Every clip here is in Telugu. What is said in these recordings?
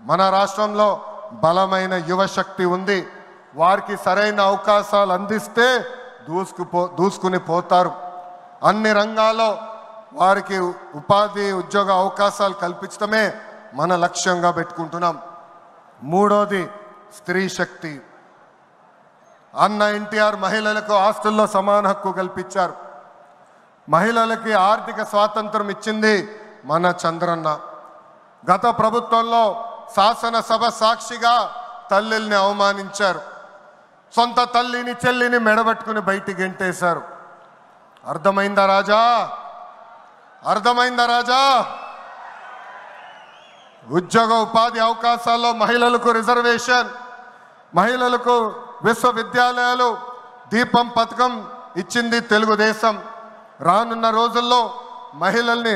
మన రాష్ట్రంలో బలమైన యువశక్తి ఉంది. వారికి సరైన అవకాశాలు అందిస్తే దూసుకుని పోతారు. అన్ని రంగాల్లో వారికి ఉపాధి ఉద్యోగ అవకాశాలు కల్పించడమే మన లక్ష్యంగా పెట్టుకుంటున్నాం. మూడోది స్త్రీ శక్తి. అన్న ఎన్టీఆర్ మహిళలకు ఆస్తుల్లో సమాన హక్కు కల్పించారు. మహిళలకి ఆర్థిక స్వాతంత్రం ఇచ్చింది మన చంద్రన్న. గత ప్రభుత్వంలో శాసనసభ సాక్షిగా తల్లిల్ని అవమానించారు. సొంత తల్లిని చెల్లిని మెడబెట్టుకుని బయటికి గెంటేశారు. అర్థమైందా రాజా? అర్థమైందా రాజా? ఉద్యోగ ఉపాధి అవకాశాల్లో మహిళలకు రిజర్వేషన్, మహిళలకు విశ్వవిద్యాలయాలు, దీపం పథకం ఇచ్చింది తెలుగుదేశం. రానున్న రోజుల్లో మహిళల్ని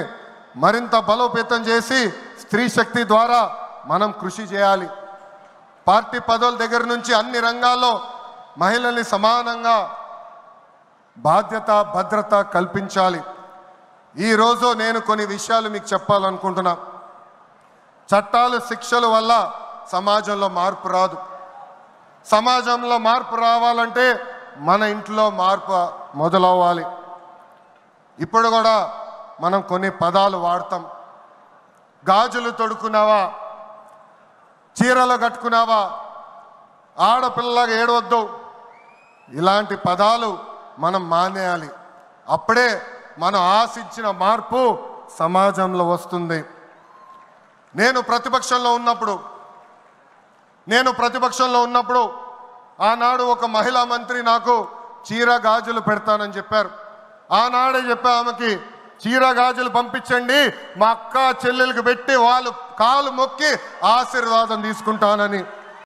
మరింత బలోపేతం చేసి స్త్రీ శక్తి ద్వారా మనం కృషి చేయాలి. పార్టీ పదవుల దగ్గర నుంచి అన్ని రంగాల్లో మహిళల్ని సమానంగా బాధ్యత భద్రత కల్పించాలి. ఈరోజు నేను కొన్ని విషయాలు మీకు చెప్పాలనుకుంటున్నా. చట్టాలు శిక్షల వల్ల సమాజంలో మార్పు రాదు. సమాజంలో మార్పు రావాలంటే మన ఇంట్లో మార్పు మొదలవ్వాలి. ఇప్పుడు కూడా మనం కొన్ని పదాలు వాడతాం. గాజులు తొడుక్కున్నావా, చీరలు కట్టుకున్నావా, ఆడపిల్లగా ఏడవద్దు, ఇలాంటి పదాలు మనం మానేయాలి. అప్పుడే మనం ఆశించిన మార్పు సమాజంలో వస్తుంది. నేను ప్రతిపక్షంలో ఉన్నప్పుడు ఆనాడు ఒక మహిళా మంత్రి నాకు చీర గాజులు పెడతానని చెప్పారు. ఆనాడే చెప్పా ఆమెకి, చీర గాజులు పంపించండి, మా అక్క చెల్లెలకు పెట్టి వాళ్ళు కాలు మొక్కి ఆశీర్వాదం తీసుకుంటానని.